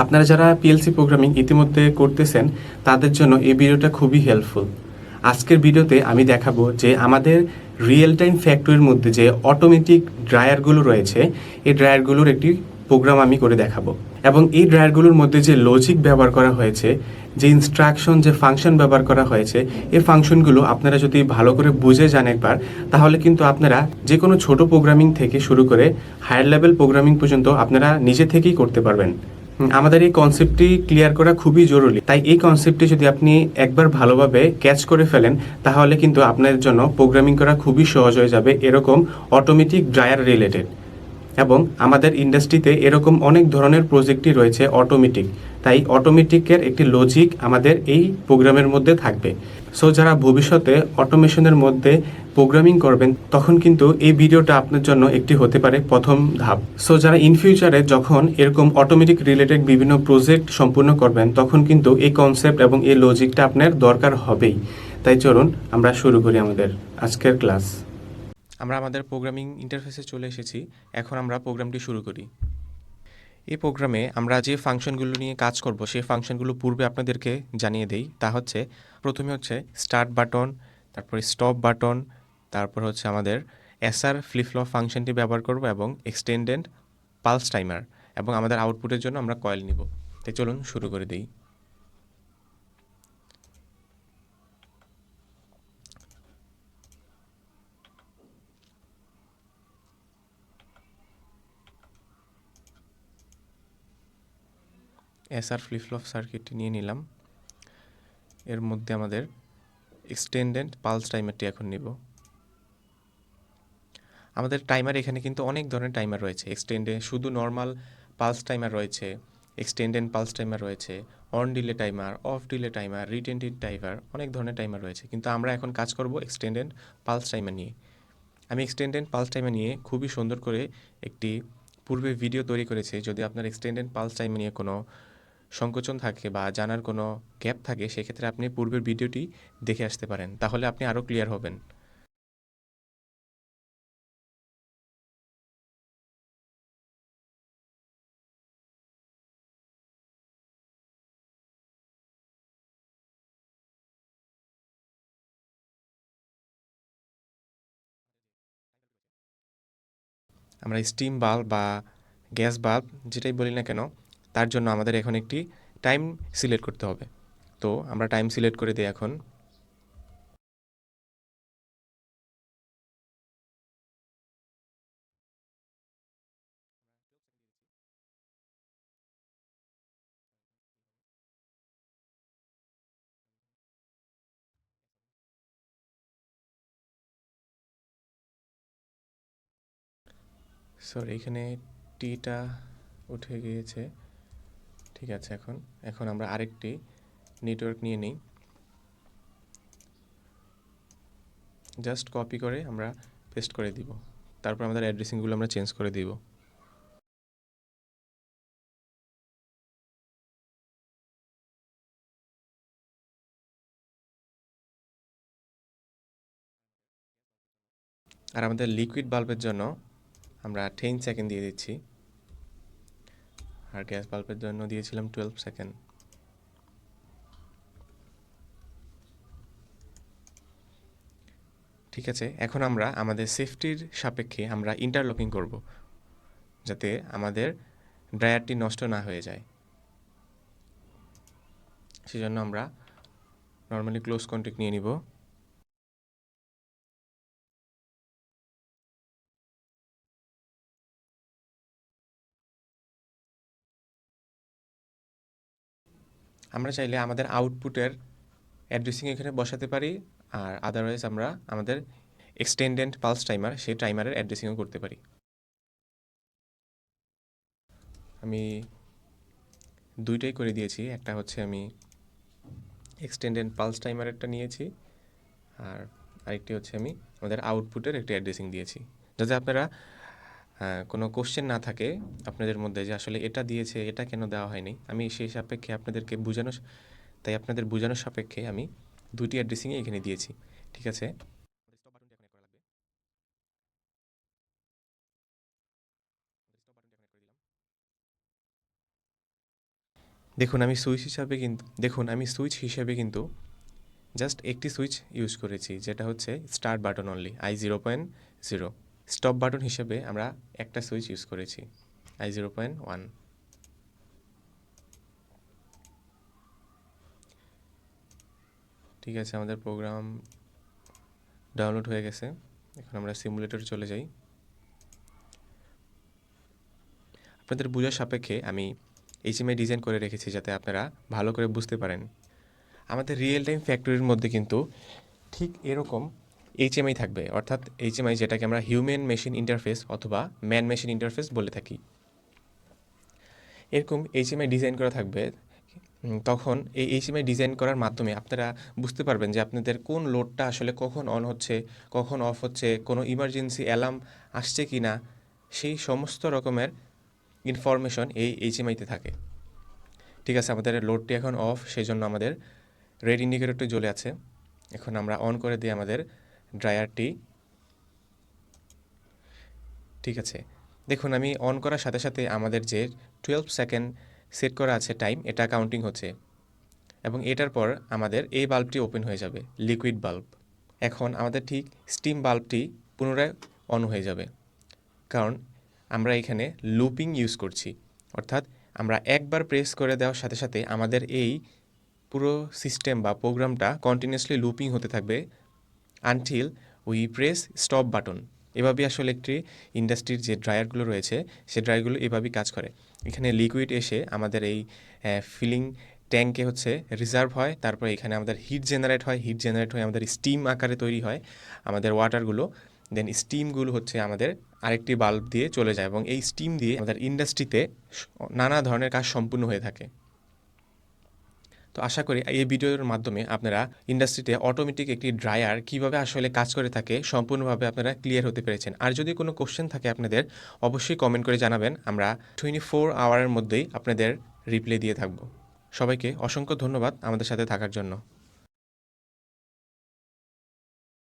আপনারা যারা PLC programming ইতিমধ্যে করতেছেন তাদের জন্য এই ভিডিওটা খুবই হেল্পফুল। আজকের ভিডিওতে আমি দেখাবো যে আমাদের রিয়েল টাইম ফ্যাক্টরির মধ্যে যে অটোমেটিক ড্রায়ারগুলো রয়েছে এই ড্রায়ারগুলোর একটি প্রোগ্রাম আমি করে দেখাবো এবং এই ড্রায়ারগুলোর মধ্যে যে লজিক ব্যবহার করা হয়েছে, যে ইনস্ট্রাকশন, যে ফাংশন ব্যবহার করা হয়েছে, এই ফাংশনগুলো আপনারা যদি ভালো করে বুঝে যান একবার, তাহলে কিন্তু আপনারা যে কোনো ছোট প্রোগ্রামিং থেকে শুরু করে হায়ার লেভেল প্রোগ্রামিং পর্যন্ত আপনারা নিজে থেকেই করতে পারবেন। আমাদের এই কনসেপ্টটি ক্লিয়ার করা খুবই জরুরি। তাই এই কনসেপ্টটি যদি আপনি একবার ভালোভাবে ক্যাচ করে ফেলেন, তাহলে কিন্তু আপনার জন্য প্রোগ্রামিং করা খুবই সহজ হয়ে যাবে এরকম অটোমেটিক ড্রায়ার রিলেটেড। এবং আমাদের ইন্ডাস্ট্রিতে এরকম অনেক ধরনের প্রজেক্টই রয়েছে অটোমেটিক। তাই অটোমেটিকের একটি লজিক আমাদের এই প্রোগ্রামের মধ্যে থাকবে। সো যারা ভবিষ্যতে অটোমেশনের মধ্যে প্রোগ্রামিং করবেন, তখন কিন্তু এই ভিডিওটা আপনার জন্য একটি হতে পারে প্রথম ধাপ। সো যারা ইন ফিউচারে যখন এরকম অটোমেটিক রিলেটেড বিভিন্ন প্রজেক্ট সম্পূর্ণ করবেন, তখন কিন্তু এই কনসেপ্ট এবং এই লজিকটা আপনার দরকার হবেই। তাই চলুন আমরা শুরু করি আমাদের আজকের ক্লাস। আমরা আমাদের প্রোগ্রামিং ইন্টারফেসে চলে এসেছি। এখন আমরা প্রোগ্রামটি শুরু করি। এই প্রোগ্রামে আমরা যে ফাংশনগুলো নিয়ে কাজ করব, সেই ফাংশনগুলো পূর্বে আপনাদেরকে জানিয়ে দেই। তা হচ্ছে, প্রথমে হচ্ছে স্টার্ট বাটন, তারপরে স্টপ বাটন, তারপর হচ্ছে আমাদের এসআর ফ্লিপ ফ্লপ ফাংশনটি ব্যবহার করব এবং এক্সটেন্ডেড পালস টাইমার, এবং আমাদের আউটপুটের জন্য আমরা কয়েল নিব। তাই চলুন শুরু করে দিই। এসআর ফ্লিপ ফ্লপ সার্কিটটি নিয়ে নিলাম। এর মধ্যে আমাদের এক্সটেন্ডেড পালস টাইমারটি এখন নিব। আমাদের টাইমার এখানে কিন্তু অনেক ধরনের টাইমার রয়েছে। শুধু নর্মাল পালস টাইমার রয়েছে, এক্সটেন্ডেড পালস টাইমার রয়েছে, on delay timer, off delay timer, retentive timer, অনেক ধরনের টাইমার রয়েছে। কিন্তু আমরা এখন কাজ করব এক্সটেন্ডেড পালস টাইমার নিয়ে। আমি এক্সটেন্ডেড পালস টাইমার নিয়ে খুবই সুন্দর করে একটি পূর্বে ভিডিও তৈরি করেছি। যদি আপনার এক্সটেন্ডেড পালস টাইমার নিয়ে কোনো সংকোচন থাকে বা জানার কোনো গ্যাপ থাকে, সেক্ষেত্রে আপনি পূর্বের ভিডিওটি দেখে আসতে পারেন, তাহলে আপনি আরও ক্লিয়ার হবেন। আমরা স্টিম বাল্ব বা গ্যাস বাল্ব যেটাই বলি না কেন, তার জন্য আমাদের এখন একটি টাইম সিলেক্ট করতে হবে। তো আমরা টাইম সিলেক্ট করে দিই এখন। সরি, এখানে টিটা উঠে গিয়েছে। ঠিক আছে, এখন এখন আমরা আরেকটি নেটওয়ার্ক নিয়ে নিই। জাস্ট কপি করে আমরা পেস্ট করে দিব। তারপর আমাদের অ্যাড্রেসিংগুলো আমরা চেঞ্জ করে দিব। আর আমাদের লিকুইড বাল্বের জন্য আমরা 10 সেকেন্ড দিয়ে দিচ্ছি, আর গ্যাস বাল্বের জন্য দিয়েছিলাম 12 সেকেন্ড। ঠিক আছে, এখন আমরা আমাদের সেফটির সাপেক্ষে আমরা ইন্টারলকিং করব, যাতে আমাদের ড্রায়ারটি নষ্ট না হয়ে যায়। সেজন্য আমরা নর্মালি ক্লোজ কন্ট্যাক্ট নিয়ে নিব। আমরা চাইলে আমাদের আউটপুটের অ্যাড্রেসিং এখানে বসাতে পারি, আর আদারওয়াইজ আমরা আমাদের এক্সটেন্ডেড পালস টাইমার, সেই টাইমারের অ্যাড্রেসিংও করতে পারি। আমি দুইটাই করে দিয়েছি। একটা হচ্ছে আমি এক্সটেন্ডেড পালস টাইমারেরটা নিয়েছি, আর আরেকটি হচ্ছে আমি আমাদের আউটপুটের একটি অ্যাড্রেসিং দিয়েছি, যাতে আপনারা কোনো কোশ্চেন না থাকে আপনাদের মধ্যে যে আসলে এটা দিয়েছে, এটা কেন দেওয়া হয়নি। আমি সেই সাপেক্ষে আপনাদেরকে তাই আপনাদের বোঝানোর সাপেক্ষে আমি দুটি অ্যাড্রেসিংয়ে এখানে দিয়েছি। ঠিক আছে, দেখুন আমি সুইচ হিসাবে কিন্তু জাস্ট একটি সুইচ ইউজ করেছি, যেটা হচ্ছে start button only I0.0। Stop button হিসেবে আমরা একটা সুইচ ইউজ করেছি I0.1। ঠিক আছে, আমাদের প্রোগ্রাম ডাউনলোড হয়ে গেছে। এখন আমরা সিমুলেটরে চলে যাই। আপনাদের বোঝার সাপেক্ষে আমি HMI ডিজাইন করে রেখেছি যাতে আপনারা ভালো করে বুঝতে পারেন। আমাদের রিয়েল টাইম ফ্যাক্টরির মধ্যে কিন্তু ঠিক এরকম HMI থাকবে, অর্থাৎ HMI যেটাকে আমরা হিউম্যান মেশিন ইন্টারফেস অথবা ম্যান মেশিন ইন্টারফেস বলে থাকি। এরকম HMI ডিজাইন করা থাকবে। তখন এই HMI ডিজাইন করার মাধ্যমে আপনারা বুঝতে পারবেন যে আপনাদের কোন লোডটা আসলে কখন অন হচ্ছে, কখন অফ হচ্ছে, কোনো ইমার্জেন্সি অ্যালার্ম আসছে কি না, সেই সমস্ত রকমের ইনফরমেশন এই HMIতে থাকে। ঠিক আছে, আমাদের লোডটি এখন অফ, সেই জন্য আমাদের রেড ইন্ডিকেটরটি জ্বলে আছে। এখন আমরা অন করে দিই আমাদের ড্রায়ারটি। ঠিক আছে, দেখুন আমি অন করার সাথে সাথে আমাদের যে 12 সেকেন্ড সেট করা আছে টাইম, এটা কাউন্টিং হচ্ছে এবং এটার পর আমাদের এই বাল্বটি ওপেন হয়ে যাবে, লিকুইড বাল্ব। এখন আমাদের ঠিক স্টিম বাল্বটি পুনরায় অন হয়ে যাবে, কারণ আমরা এখানে লুপিং ইউজ করছি, অর্থাৎ আমরা একবার প্রেস করে দেওয়ার সাথে সাথে আমাদের এই পুরো সিস্টেম বা প্রোগ্রামটা কন্টিনিউয়াসলি লুপিং হতে থাকবে until we press stop button. এভাবেই আসলে একটি ইন্ডাস্ট্রির যে ড্রায়ারগুলো রয়েছে সে ড্রায়ারগুলো এভাবেই কাজ করে। এখানে লিকুইড এসে আমাদের এই ফিলিং ট্যাঙ্কে হচ্ছে রিজার্ভ হয়, তারপরে এখানে আমাদের হিট জেনারেট হয়, হিট জেনারেট হয়ে আমাদের স্টিম আকারে তৈরি হয় আমাদের ওয়াটারগুলো। দেন স্টিমগুলো হচ্ছে আমাদের আরেকটি বাল্ব দিয়ে চলে যায় এবং এই স্টিম দিয়ে আমাদের ইন্ডাস্ট্রিতে নানা ধরনের কাজ সম্পূর্ণ হয়ে থাকে। তো আশা করি এই ভিডিওর মাধ্যমে আপনারা ইন্ডাস্ট্রিতে অটোমেটিক একটি ড্রায়ার কিভাবে আসলে কাজ করে থাকে সম্পূর্ণভাবে আপনারা ক্লিয়ার হতে পেরেছেন। আর যদি কোনো কোশ্চেন থাকে আপনাদের, অবশ্যই কমেন্ট করে জানাবেন, আমরা 24 আওয়ারের মধ্যেই আপনাদের রিপ্লাই দিয়ে থাকব। সবাইকে অসংখ্য ধন্যবাদ আমাদের সাথে থাকার জন্য।